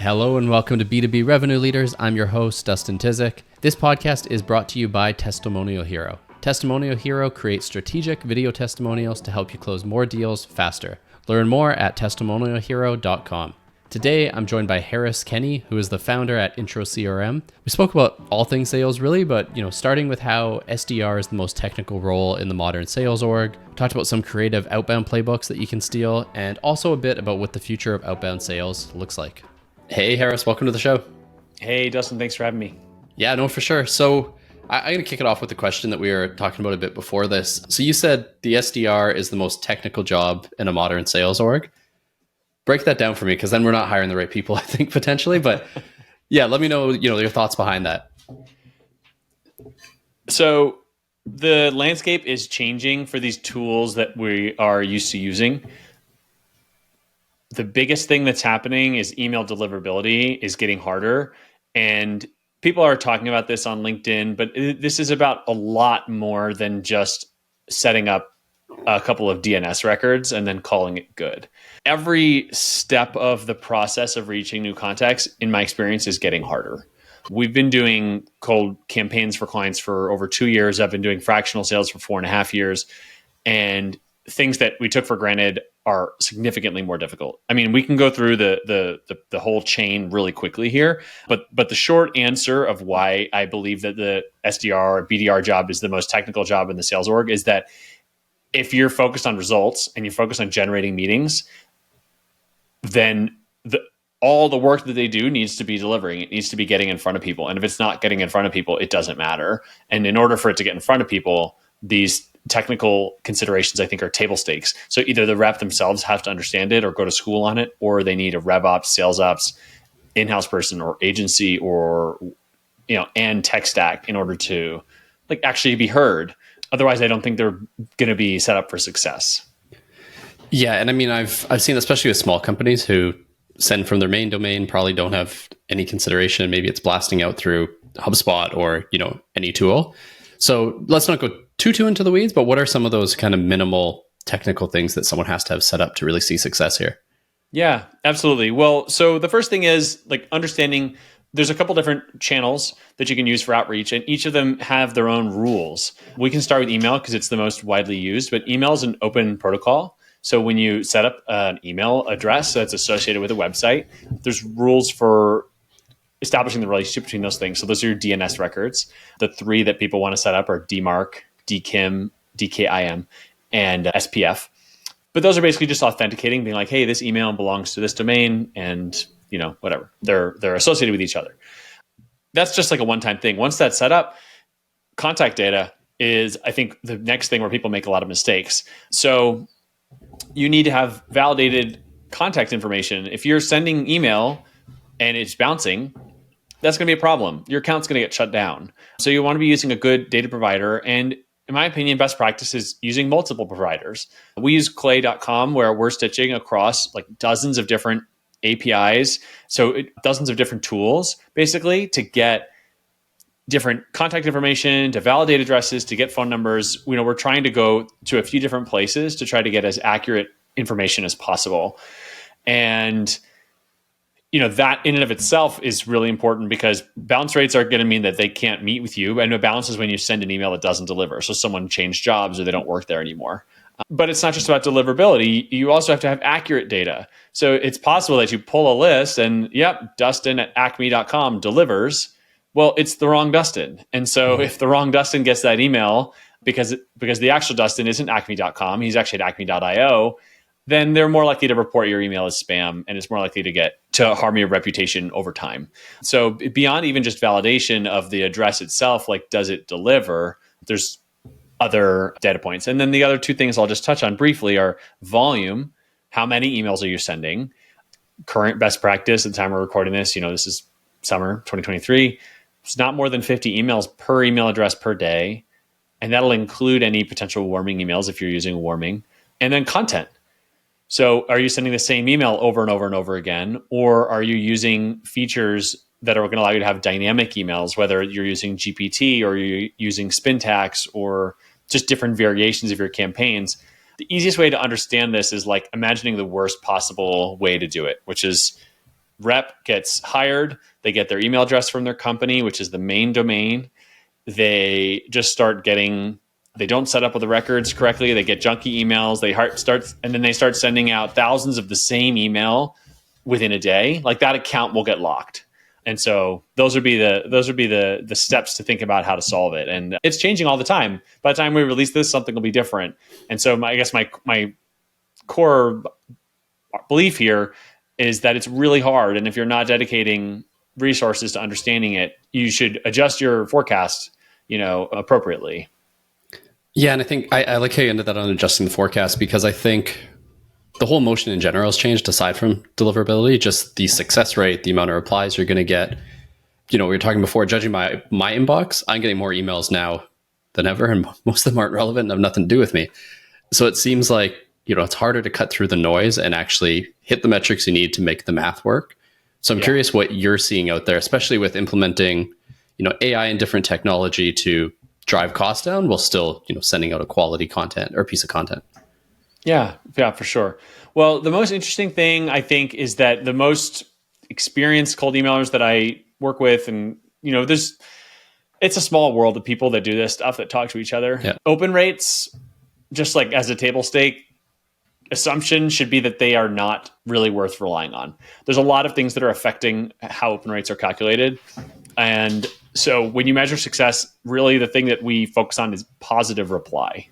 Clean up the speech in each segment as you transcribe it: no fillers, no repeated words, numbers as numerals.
Hello and welcome to B2B Revenue Leaders. I'm your host, Dustin. This podcast is brought to you by Testimonial Hero. Testimonial Hero creates strategic video testimonials to help you close more deals faster. Learn more at testimonialhero.com. Today, I'm joined by Harris Kenny, who is the founder at Intro CRM. We spoke about all things sales really, but starting with how SDR is the most technical role in the modern sales org. We talked about some creative outbound playbooks that you can steal, and also a bit about what the future of outbound sales looks like. Hey, Harris, welcome to the show. Hey, Dustin, thanks for having me. Yeah, no, for sure. So I'm going to kick it off with the question that we were talking about a bit before this. So you said the SDR is the most technical job in a modern sales org. Break that down for me, because then we're not hiring the right people, I think, potentially. But yeah, let me know, your thoughts behind that. So the landscape is changing for these tools that we are used to using. The biggest thing that's happening is email deliverability is getting harder. And people are talking about this on LinkedIn, but this is about a lot more than just setting up a couple of DNS records and then calling it good. Every step of the process of reaching new contacts, in my experience, is getting harder. We've been doing cold campaigns for clients for over 2 years. I've been doing fractional sales for 4.5 years. And things that we took for granted are significantly more difficult. I mean, we can go through the whole chain really quickly here, but the short answer of why I believe that the SDR or BDR job is the most technical job in the sales org is that if you're focused on results and you're focused on generating meetings, then all the work that they do needs to be delivering. It needs to be getting in front of people. And if it's not getting in front of people, it doesn't matter. And in order for it to get in front of people, these technical considerations, I think, are table stakes. So either the rep themselves have to understand it or go to school on it, or they need a rev ops, sales ops, in-house person or agency or, and tech stack in order to actually be heard. Otherwise, I don't think they're going to be set up for success. Yeah, and I mean, I've seen, especially with small companies who send from their main domain, probably don't have any consideration. Maybe it's blasting out through HubSpot or any tool. So let's not go too into the weeds, but what are some of those kind of minimal technical things that someone has to have set up to really see success here? Yeah, absolutely. Well, so the first thing is understanding there's a couple different channels that you can use for outreach, and each of them have their own rules. We can start with email because it's the most widely used, but email is an open protocol. So when you set up an email address that's associated with a website, there's rules for establishing the relationship between those things. So those are your DNS records. The three that people want to set up are DMARC, DKIM, DKIM, and SPF. But those are basically just authenticating, being like, hey, this email belongs to this domain, and whatever. They're associated with each other. That's just like a one-time thing. Once that's set up, contact data is, I think, the next thing where people make a lot of mistakes. So you need to have validated contact information. If you're sending email and it's bouncing, that's going to be a problem. Your account's going to get shut down. So you want to be using a good data provider. And in my opinion, best practice is using multiple providers. We use clay.com, where we're stitching across dozens of different APIs. So dozens of different tools, basically, to get different contact information, to validate addresses, to get phone numbers. We're trying to go to a few different places to try to get as accurate information as possible. And that in and of itself is really important, because bounce rates are going to mean that they can't meet with you. And a bounce is when you send an email that doesn't deliver. So someone changed jobs or they don't work there anymore. But it's not just about deliverability. You also have to have accurate data. So it's possible that you pull a list and, yep, Dustin at acme.com delivers. Well, it's the wrong Dustin. And so if the wrong Dustin gets that email because the actual Dustin isn't acme.com, he's actually at acme.io, then they're more likely to report your email as spam, and it's more likely to harm your reputation over time. So beyond even just validation of the address itself, does it deliver? There's other data points. And then the other two things I'll just touch on briefly are volume. How many emails are you sending? Current best practice at the time we're recording this, this is summer 2023. It's not more than 50 emails per email address per day. And that'll include any potential warming emails if you're using warming. And then content. So are you sending the same email over and over and over again? Or are you using features that are going to allow you to have dynamic emails, whether you're using GPT or you're using Spintax or just different variations of your campaigns? The easiest way to understand this is imagining the worst possible way to do it, which is rep gets hired, they get their email address from their company, which is the main domain. They just start getting, they don't set up with the records correctly. They get junky emails. And then they start sending out thousands of the same email within a day. Like that account will get locked. And so those would be the steps to think about how to solve it. And it's changing all the time. By the time we release this, something will be different. And so I guess my core belief here is that it's really hard. And if you're not dedicating resources to understanding it, you should adjust your forecast, appropriately. Yeah. And I think I like how you ended that on adjusting the forecast, because I think the whole motion in general has changed aside from deliverability, just the success rate, the amount of replies you're going to get. We were talking before, judging my inbox, I'm getting more emails now than ever, and most of them aren't relevant and have nothing to do with me. So it seems like, it's harder to cut through the noise and actually hit the metrics you need to make the math work. So I'm curious what you're seeing out there, especially with implementing, AI and different technology to drive costs down while still, sending out a quality content or piece of content. Yeah, for sure. Well, the most interesting thing I think is that the most experienced cold emailers that I work with, and it's a small world of people that do this stuff, that talk to each other. Yeah. Open rates, just like as a table stake, assumption should be that they are not really worth relying on. There's a lot of things that are affecting how open rates are calculated. And so when you measure success, really the thing that we focus on is positive reply.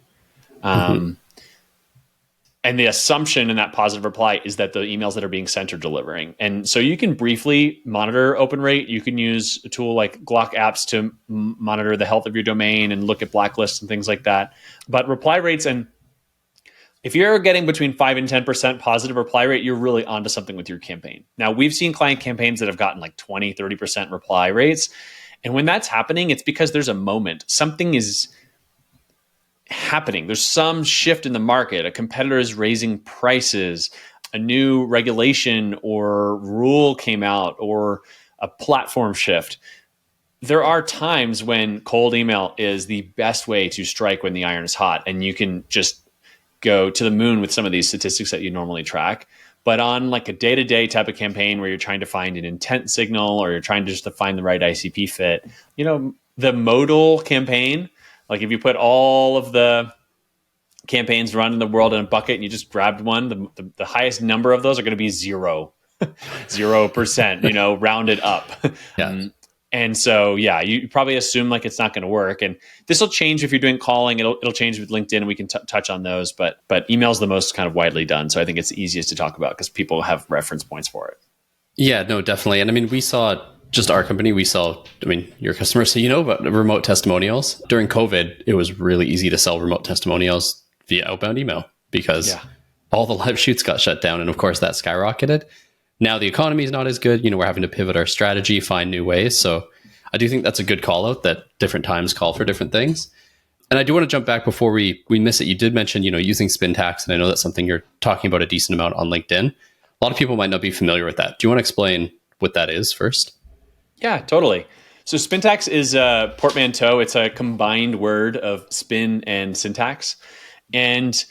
And the assumption in that positive reply is that the emails that are being sent are delivering. And so you can briefly monitor open rate. You can use a tool like Glock apps to monitor the health of your domain and look at blacklists and things like that. But reply rates, and if you're getting between 5 and 10% positive reply rate, you're really onto something with your campaign. Now, we've seen client campaigns that have gotten like 20, 30% reply rates. And when that's happening, it's because there's a moment. Something is happening. There's some shift in the market. A competitor is raising prices, a new regulation or rule came out, or a platform shift. There are times when cold email is the best way to strike when the iron is hot, and you can just go to the moon with some of these statistics that you normally track. But on like a day-to-day type of campaign where you're trying to find an intent signal, or you're trying just to find the right ICP fit, the modal campaign, like if you put all of the campaigns run in the world in a bucket and you just grabbed one, the highest number of those are going to be 0%, rounded up. Yeah. And so, you probably assume like it's not going to work. And this will change if you're doing calling. It'll change with LinkedIn, and we can touch on those. But email is the most kind of widely done. So I think it's the easiest to talk about because people have reference points for it. Yeah, no, definitely. And I mean, we saw just our company, your customers, so about remote testimonials. During COVID, it was really easy to sell remote testimonials via outbound email because all the live shoots got shut down. And of course, that skyrocketed. Now the economy is not as good. We're having to pivot our strategy, find new ways. So I do think that's a good call out, that different times call for different things. And I do want to jump back before we miss it. You did mention, using spin tax. And I know that's something you're talking about a decent amount on LinkedIn. A lot of people might not be familiar with that. Do you want to explain what that is first? Yeah, totally. So spin tax is a portmanteau. It's a combined word of spin and syntax. And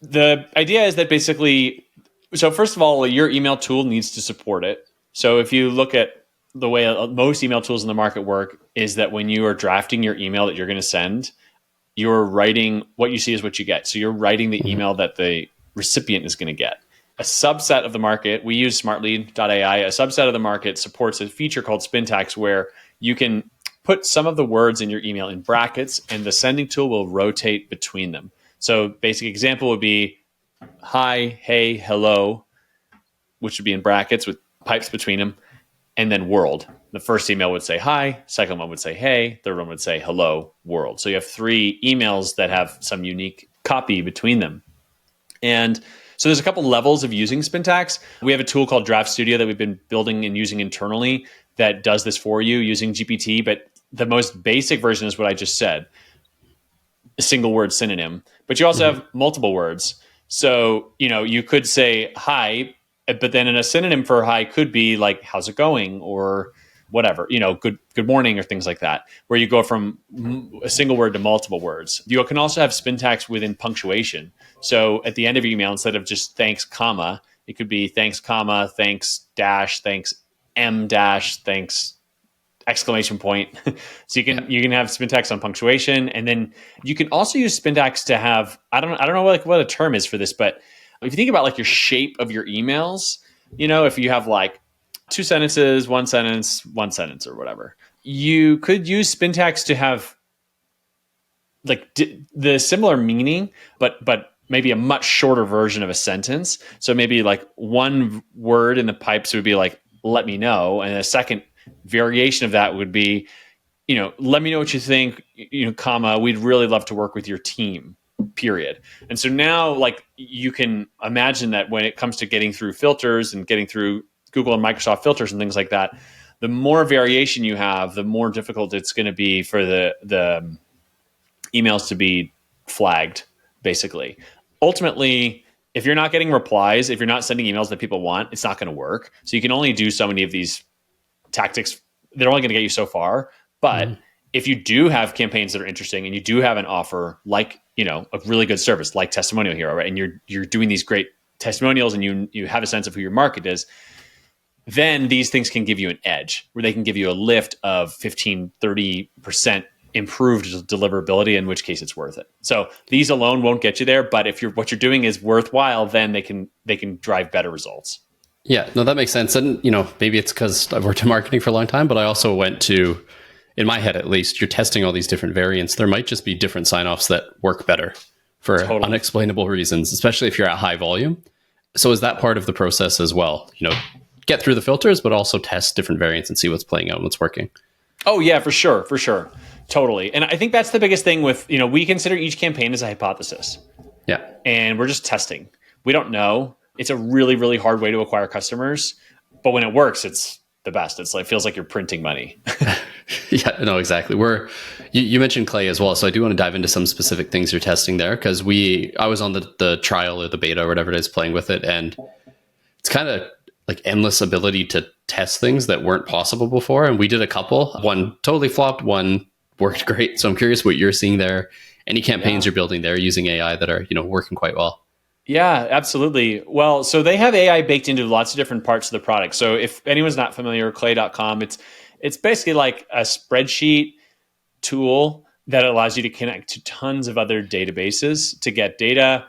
the idea is that basically, so first of all, your email tool needs to support it. So if you look at the way most email tools in the market work, is that when you are drafting your email that you're going to send, you're writing, what you see is what you get. So you're writing the email that the recipient is going to get. A subset of the market, we use smartlead.ai, a subset of the market supports a feature called spin tax, where you can put some of the words in your email in brackets and the sending tool will rotate between them. So basic example would be hi, hey, hello, which would be in brackets with pipes between them, and then world. The first email would say hi, second one would say hey, third one would say hello, world. So you have 3 emails that have some unique copy between them. And so there's a couple levels of using spin tax. We have a tool called Draft Studio that we've been building and using internally that does this for you using GPT. But the most basic version is what I just said, a single word synonym. But you also have multiple words. So, you could say hi, but then in a synonym for hi could be like, how's it going? Or whatever, good morning or things like that, where you go from a single word to multiple words. You can also have spin tax within punctuation. So at the end of your email, instead of just thanks, comma, It could be thanks, comma, thanks, dash, thanks, M dash, thanks, exclamation point. So you can have spin tags on punctuation, and then you can also use spin tags to have, I don't know like what a term is for this, but if you think about like your shape of your emails, if you have like 2 sentences, 1 sentence, 1 sentence, or whatever, you could use spin tags to have like the similar meaning, but maybe a much shorter version of a sentence. So maybe like one word in the pipes would be like, let me know. And a second variation of that would be, let me know what you think, comma, we'd really love to work with your team, period. And so now like you can imagine that when it comes to getting through filters and getting through Google and Microsoft filters and things like that, the more variation you have, the more difficult it's going to be for the emails to be flagged, basically. Ultimately, if you're not getting replies, if you're not sending emails that people want, it's not going to work. So you can only do so many of these tactics. They're only going to get you so far. But if you do have campaigns that are interesting and you do have an offer like, a really good service like Testimonial Hero, right? And you're doing these great testimonials and you have a sense of who your market is, then these things can give you an edge where they can give you a lift of 15, 30% improved deliverability, in which case it's worth it. So these alone won't get you there, but if what you're doing is worthwhile, then they can drive better results. Yeah, no, that makes sense. And, maybe it's because I've worked in marketing for a long time, but I also went to, in my head at least, you're testing all these different variants. There might just be different sign-offs that work better for unexplainable reasons, especially if you're at high volume. So is that part of the process as well? Get through the filters, but also test different variants and see what's playing out and what's working. Oh yeah, for sure. Totally. And I think that's the biggest thing with, we consider each campaign as a hypothesis. Yeah. And we're just testing. We don't know. It's a really, really hard way to acquire customers. But when it works, it's the best. It's like, feels like you're printing money. Yeah, no, exactly. You mentioned Clay as well. So I do want to dive into some specific things you're testing there, because I was on the trial or the beta or whatever it is playing with it. And it's kind of like endless ability to test things that weren't possible before. And we did a couple. One totally flopped, one worked great. So I'm curious what you're seeing there. Any campaigns you're building there using AI that are, working quite well? Yeah, absolutely. Well, so they have AI baked into lots of different parts of the product. So if anyone's not familiar, clay.com, it's basically like a spreadsheet tool that allows you to connect to tons of other databases to get data.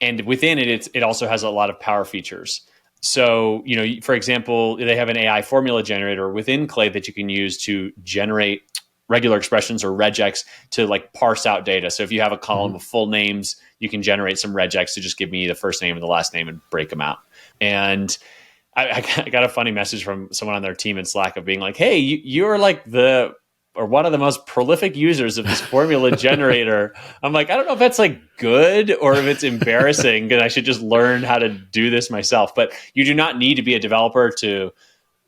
And within it also has a lot of power features. So, for example, they have an AI formula generator within Clay that you can use to generate regular expressions or regex to like parse out data. So if you have a column of full names, you can generate some regex to just give me the first name and the last name and break them out. And I got a funny message from someone on their team in Slack of being like, hey, you're like one of the most prolific users of this formula generator. I'm like, I don't know if that's like good or if it's embarrassing, because I should just learn how to do this myself. But you do not need to be a developer to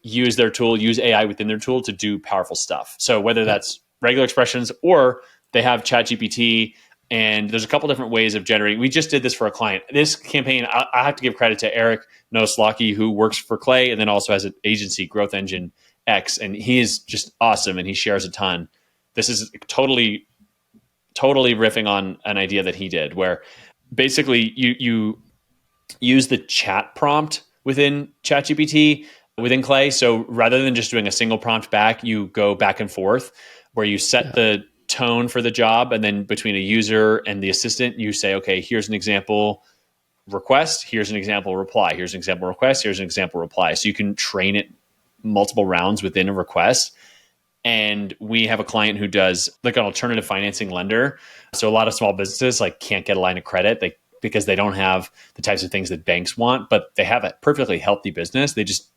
use their tool, use AI within their tool to do powerful stuff. So whether that's regular expressions or they have ChatGPT, and there's a couple different ways of generating. We just did this for a client. This campaign, I have to give credit to Eric Noslaki, who works for Clay and then also has an agency, Growth Engine X, and he is just awesome and he shares a ton. This is totally riffing on an idea that he did, where basically you use the chat prompt within ChatGPT within Clay. So rather than just doing a single prompt back, you go back and forth where you set the tone for the job, and then between a user and the assistant, you say, okay, here's an example request, here's an example reply, here's an example request, here's an example reply. So you can train it multiple rounds within a request. And we have a client who does like an alternative financing lender. So a lot of small businesses like can't get a line of credit because they don't have the types of things that banks want, but they have a perfectly healthy business. They just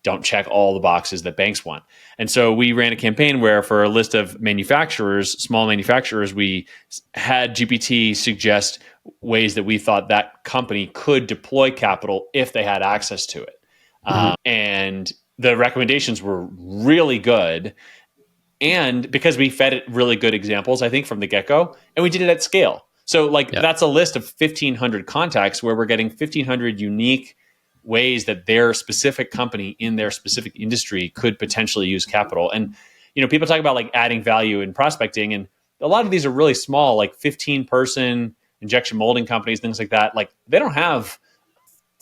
don't check all the boxes that banks want. And so we ran a campaign where for a list of manufacturers, small manufacturers, we had GPT suggest ways that we thought that company could deploy capital if they had access to it. And the recommendations were really good. And because we fed it really good examples, I think from the get-go, and we did it at scale. So that's a list of 1,500 contacts where we're getting 1,500 unique ways that their specific company in their specific industry could potentially use capital. And, people talk about like adding value in prospecting, and a lot of these are really small, like 15-person injection molding companies, things like that. Like they don't have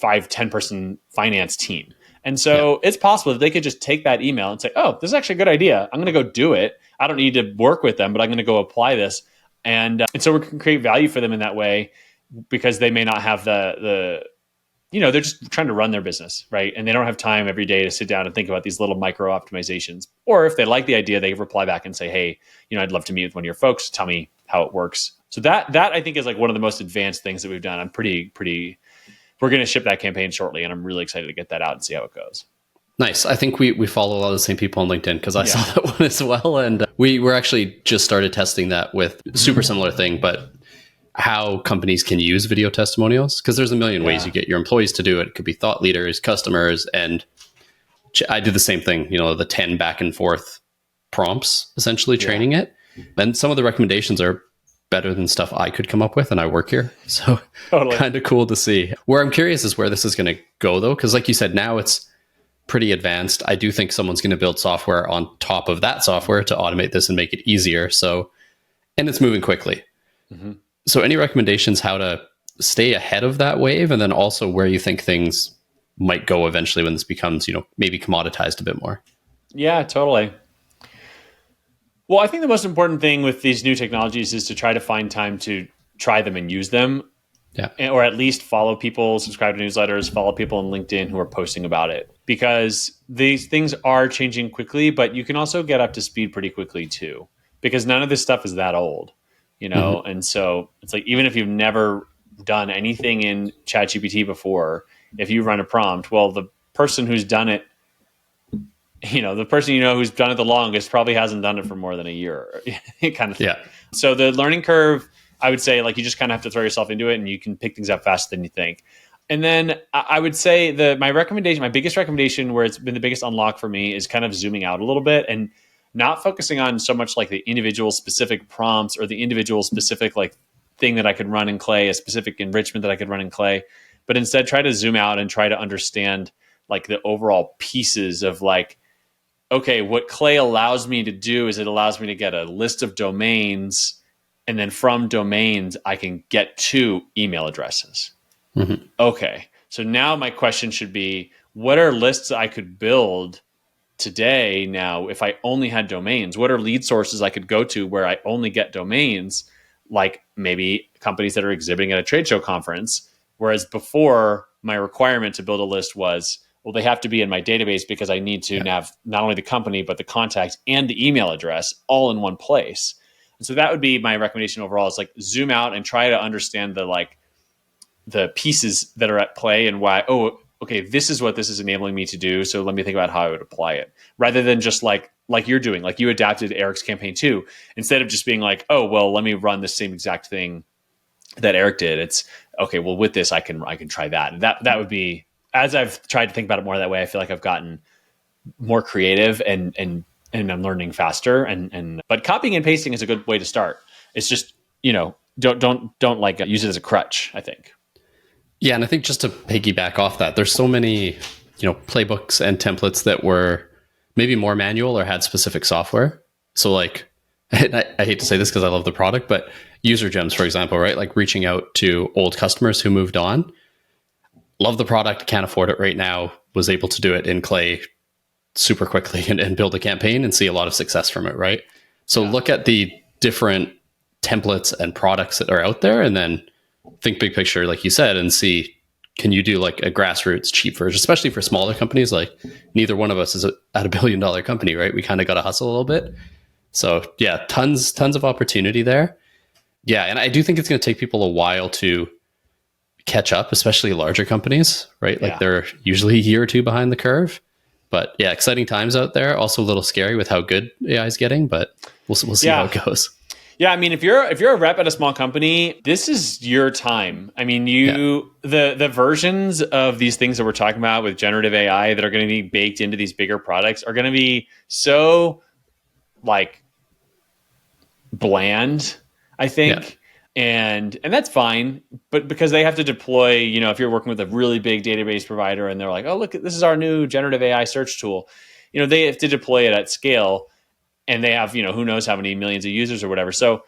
5-10 person finance team. And so it's possible that they could just take that email and say, oh, this is actually a good idea. I'm going to go do it. I don't need to work with them, but I'm going to go apply this. And so we can create value for them in that way, because they may not have they're just trying to run their business, right? And they don't have time every day to sit down and think about these little micro optimizations. Or if they like the idea, they reply back and say, hey, I'd love to meet with one of your folks. Tell me how it works. So that I think is like one of the most advanced things that we've done. I'm we're going to ship that campaign shortly, and I'm really excited to get that out and see how it goes. Nice. I think we follow a lot of the same people on LinkedIn, because I saw that one as well. And we were actually just started testing that with super similar thing, but how companies can use video testimonials, because there's a million ways you get your employees to do it. It could be thought leaders, customers, and I did the same thing, the 10 back and forth prompts, essentially training it. And some of the recommendations are better than stuff I could come up with, and I work here. So kind of cool to see. Where I'm curious is where this is going to go, though, because like you said, now it's pretty advanced. I do think someone's going to build software on top of that software to automate this and make it easier. So, and it's moving quickly. Mm-hmm. So any recommendations how to stay ahead of that wave, and then also where you think things might go eventually when this becomes, maybe commoditized a bit more? Yeah, totally. Well, I think the most important thing with these new technologies is to try to find time to try them and use them. Yeah. Or at least follow people, subscribe to newsletters, follow people on LinkedIn who are posting about it. Because these things are changing quickly, but you can also get up to speed pretty quickly too. Because none of this stuff is that old, Mm-hmm. And so it's like, even if you've never done anything in ChatGPT before, if you run a prompt, well, the person who's done it, the person who's done it the longest probably hasn't done it for more than a year, kind of thing. Yeah. So the learning curve, I would say, like, you just kind of have to throw yourself into it, and you can pick things up faster than you think. And then I would say my biggest recommendation, where it's been the biggest unlock for me, is kind of zooming out a little bit and not focusing on so much like the individual specific prompts or the individual specific like thing that I could run in Clay, a specific enrichment that I could run in Clay, but instead try to zoom out and try to understand like the overall pieces of like, okay, what Clay allows me to do is it allows me to get a list of domains, and then from domains, I can get to email addresses. Mm-hmm. Okay, so now my question should be, what are lists I could build today now if I only had domains? What are lead sources I could go to where I only get domains, like maybe companies that are exhibiting at a trade show conference, whereas before my requirement to build a list was, well, they have to be in my database because I need to have not only the company, but the contact and the email address all in one place. And so that would be my recommendation overall, is like zoom out and try to understand the pieces that are at play and why, okay, this is what this is enabling me to do. So let me think about how I would apply it, rather than just like you're doing, like you adapted Eric's campaign too, instead of just being like, oh, well, let me run the same exact thing that Eric did. It's okay, well, with this, I can try that. And that would be, as I've tried to think about it more that way, I feel like I've gotten more creative and I'm learning faster. But copying and pasting is a good way to start. It's just, don't like use it as a crutch, I think. Yeah. And I think just to piggyback off that, there's so many, playbooks and templates that were maybe more manual or had specific software. So like, I hate to say this because I love the product, but user gems, for example, right? Like reaching out to old customers who moved on. Love the product, can't afford it right now, was able to do it in Clay super quickly and build a campaign and see a lot of success from it, right? So look at the different templates and products that are out there, and then think big picture, like you said, and see, can you do like a grassroots cheap version, especially for smaller companies? Like neither one of us is at $1 billion company, right? We kind of got to hustle a little bit. So yeah, tons of opportunity there. Yeah, and I do think it's going to take people a while to catch up, especially larger companies, right? Like they're usually a year or two behind the curve. But yeah, exciting times out there. Also a little scary with how good AI is getting, but we'll see how it goes. Yeah, I mean, if you're a rep at a small company, this is your time. I mean, the versions of these things that we're talking about with generative AI that are going to be baked into these bigger products are going to be so like bland, I think. Yeah. And that's fine, but because they have to deploy, if you're working with a really big database provider and they're like, oh, look, this is our new generative AI search tool, they have to deploy it at scale, and they have, who knows how many millions of users or whatever. So,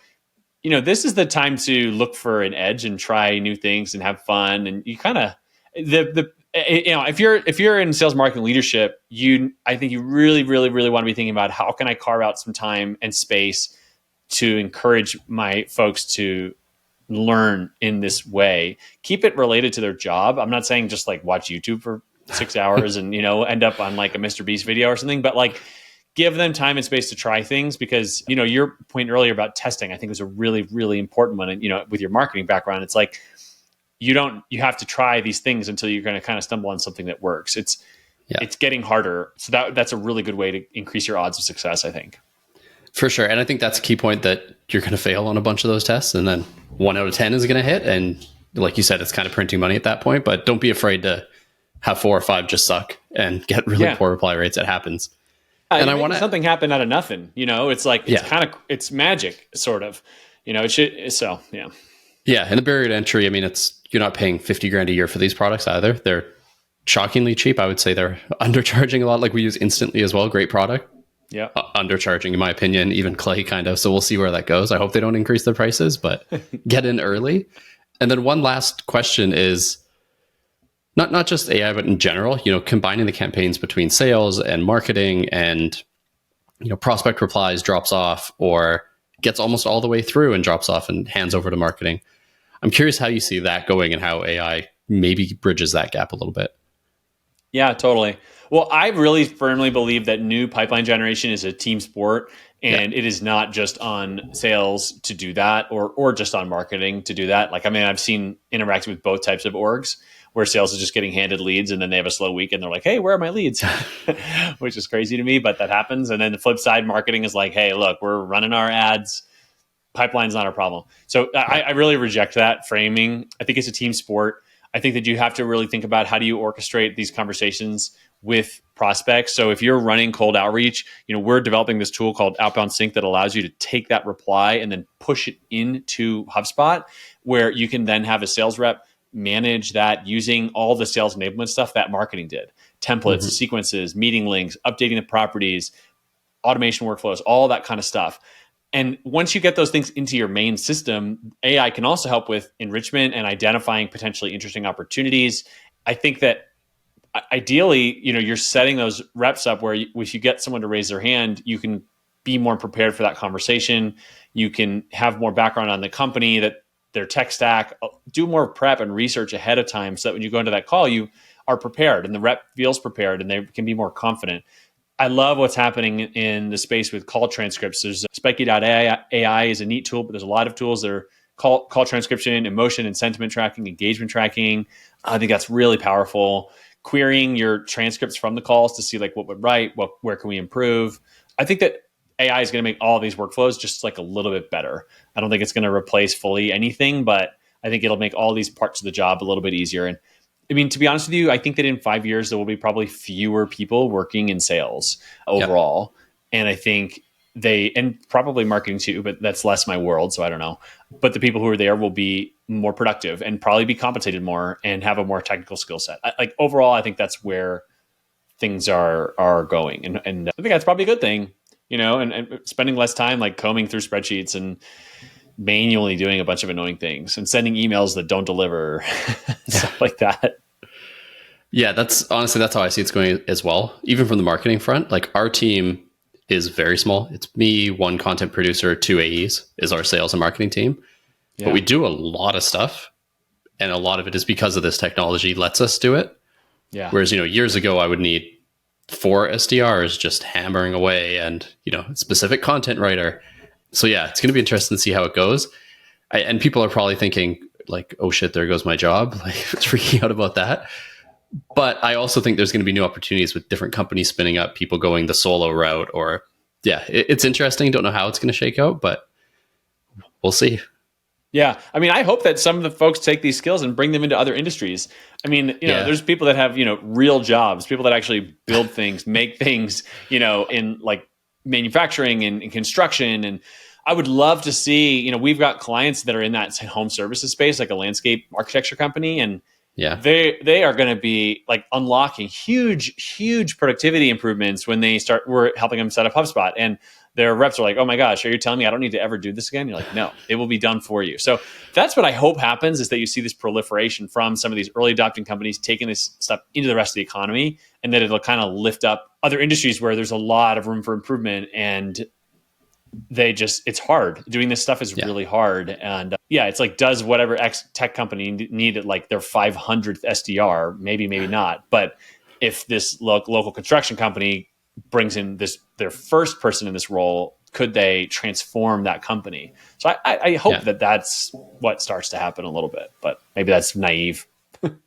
this is the time to look for an edge and try new things and have fun. And you kind of, if you're in sales marketing leadership, I think you really, really, really want to be thinking about how can I carve out some time and space to encourage my folks to learn in this way. Keep it related to their job. I'm not saying just like watch YouTube for 6 hours and end up on like a Mr. Beast video or something, but like give them time and space to try things, because your point earlier about testing, I think, was a really, really important one. And with your marketing background, it's like you have to try these things until you're going to kind of stumble on something that works. It's getting harder. So that's a really good way to increase your odds of success, I think. For sure. And I think that's a key point, that you're going to fail on a bunch of those tests, and then 1 out of 10 is going to hit. And like you said, it's kind of printing money at that point, but don't be afraid to have 4 or 5 just suck and get really poor reply rates. It happens. And I want something happen out of nothing. It's like, it's magic, sort of. It should. So yeah. Yeah, and the barrier to entry, I mean, you're not paying $50,000 a year for these products either. They're shockingly cheap. I would say they're undercharging a lot. Like we use Instantly as well. Great product. Yeah. Undercharging, in my opinion, even Clay kind of. So we'll see where that goes. I hope they don't increase their prices, but get in early. And then one last question is not just AI, but in general, combining the campaigns between sales and marketing, and, prospect replies, drops off, or gets almost all the way through and drops off and hands over to marketing. I'm curious how you see that going and how AI maybe bridges that gap a little bit. Yeah, totally. Well, I really firmly believe that new pipeline generation is a team sport, and it is not just on sales to do that, or just on marketing to do that. Like, I mean, I've seen interacting with both types of orgs where sales is just getting handed leads, and then they have a slow week and they're like, hey, where are my leads? Which is crazy to me, but that happens. And then the flip side, marketing is like, hey, look, we're running our ads. Pipeline's not our problem. So I really reject that framing. I think it's a team sport. I think that you have to really think about how do you orchestrate these conversations with prospects. So if you're running cold outreach, we're developing this tool called Outbound Sync that allows you to take that reply and then push it into HubSpot, where you can then have a sales rep manage that using all the sales enablement stuff that marketing did: templates, sequences, meeting links, updating the properties, automation workflows, all that kind of stuff. And once you get those things into your main system, AI can also help with enrichment and identifying potentially interesting opportunities. I think that ideally, you're setting those reps up where if you get someone to raise their hand, you can be more prepared for that conversation. You can have more background on the company, that their tech stack, do more prep and research ahead of time, so that when you go into that call, you are prepared and the rep feels prepared and they can be more confident. I love what's happening in the space with call transcripts. There's Spiky.ai is a neat tool, but there's a lot of tools that are call transcription, emotion and sentiment tracking, engagement tracking. I think that's really powerful. Querying your transcripts from the calls to see like what went right, where can we improve. I think that AI is going to make all of these workflows just like a little bit better. I don't think it's going to replace fully anything, but I think it'll make all these parts of the job a little bit easier. And I mean, to be honest with you, I think that in 5 years, there will be probably fewer people working in sales overall. Yep. And I think and probably marketing too, but that's less my world, so I don't know. But the people who are there will be more productive and probably be compensated more and have a more technical skill set. Like overall, I think that's where things are going. And I think that's probably a good thing, and spending less time like combing through spreadsheets and manually doing a bunch of annoying things and sending emails that don't deliver, stuff like that. Yeah, that's how I see it's going as well. Even from the marketing front, like our team is very small. It's me, one content producer, 2 AEs is our sales and marketing team. Yeah. But we do a lot of stuff, and a lot of it is because of this technology lets us do it. Yeah. Whereas, years ago I would need 4 SDRs just hammering away and, specific content writer. So yeah, it's going to be interesting to see how it goes. And people are probably thinking like, oh shit, there goes my job. Like freaking out about that. But I also think there's going to be new opportunities with different companies spinning up, people going the solo route, or it's interesting. Don't know how it's going to shake out, but we'll see. Yeah. I mean, I hope that some of the folks take these skills and bring them into other industries. I mean, there's people that have, real jobs, people that actually build things, make things, in like manufacturing and construction. And I would love to see, we've got clients that are in that home services space, like a landscape architecture company. And Yeah. They are going to be like unlocking huge productivity improvements when we're helping them set up HubSpot, and their reps are like, oh my gosh, are you telling me I don't need to ever do this again? You're like, no, it will be done for you. So that's what I hope happens, is that you see this proliferation from some of these early adopting companies taking this stuff into the rest of the economy, and that it'll kind of lift up other industries where there's a lot of room for improvement, and it's hard. Doing this stuff is really hard. And it's like, does whatever X tech company need like their 500th SDR? Maybe not. But if this local construction company brings in their first person in this role, could they transform that company? So I hope that that's what starts to happen a little bit, but maybe that's naive.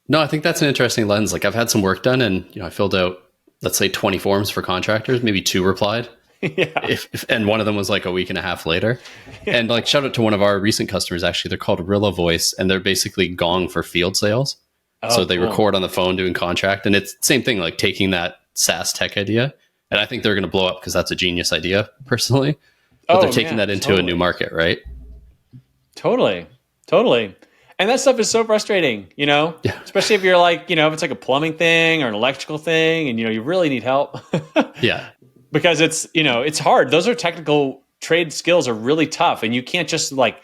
No, I think that's an interesting lens. Like, I've had some work done, and I filled out, let's say, 20 forms for contractors, maybe 2 replied. And one of them was like a week and a half later. And like, shout out to one of our recent customers, actually. They're called Rilla Voice, and they're basically Gong for field sales. So they record on the phone doing contract, and it's the same thing, like taking that SaaS tech idea. And I think they're going to blow up because that's a genius idea, personally. But they're taking that into a new market, right? Totally. And that stuff is so frustrating, especially if you're like, if it's like a plumbing thing or an electrical thing, and, you really need help. Yeah. Because it's hard. Those are technical trade skills are really tough, and you can't just like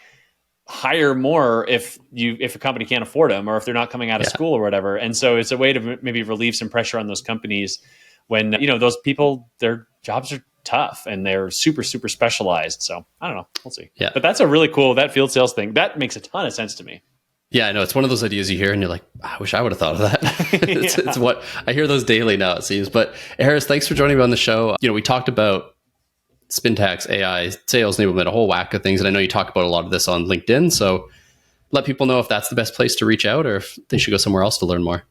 hire more if a company can't afford them, or if they're not coming out of school or whatever. And so it's a way to maybe relieve some pressure on those companies when, those people, their jobs are tough and they're super specialized. So I don't know. We'll see. Yeah. But that's a really cool, that field sales thing. That makes a ton of sense to me. Yeah, I know. It's one of those ideas you hear and you're like, I wish I would have thought of that. It's what I hear those daily now, it seems. But Harris, thanks for joining me on the show. We talked about Spintax, AI, sales enablement, a whole whack of things. And I know you talk about a lot of this on LinkedIn. So let people know if that's the best place to reach out, or if they should go somewhere else to learn more.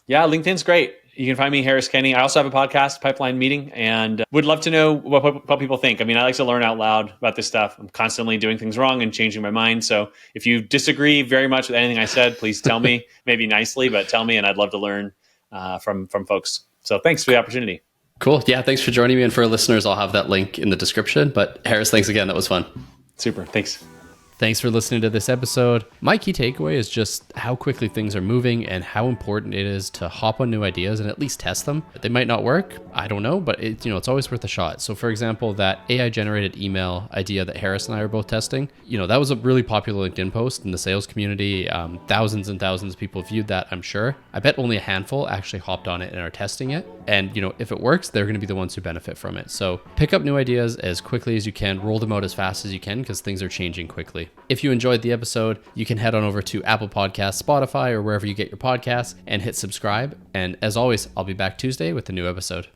Yeah, LinkedIn's great. You can find me, Harris Kenny. I also have a podcast, Pipeline Meeting, and would love to know what people think. I mean, I like to learn out loud about this stuff. I'm constantly doing things wrong and changing my mind. So if you disagree very much with anything I said, please tell me, maybe nicely, but tell me, and I'd love to learn from folks. So thanks for the opportunity. Cool. Yeah, thanks for joining me. And for listeners, I'll have that link in the description. But Harris, thanks again. That was fun. Super. Thanks. Thanks for listening to this episode. My key takeaway is just how quickly things are moving and how important it is to hop on new ideas and at least test them. They might not work, I don't know, but it's always worth a shot. So for example, that AI generated email idea that Harris and I are both testing, that was a really popular LinkedIn post in the sales community. Thousands and thousands of people viewed that, I'm sure. I bet only a handful actually hopped on it and are testing it. And if it works, they're going to be the ones who benefit from it. So pick up new ideas as quickly as you can, roll them out as fast as you can, because things are changing quickly. If you enjoyed the episode, you can head on over to Apple Podcasts, Spotify, or wherever you get your podcasts and hit subscribe. And as always, I'll be back Tuesday with a new episode.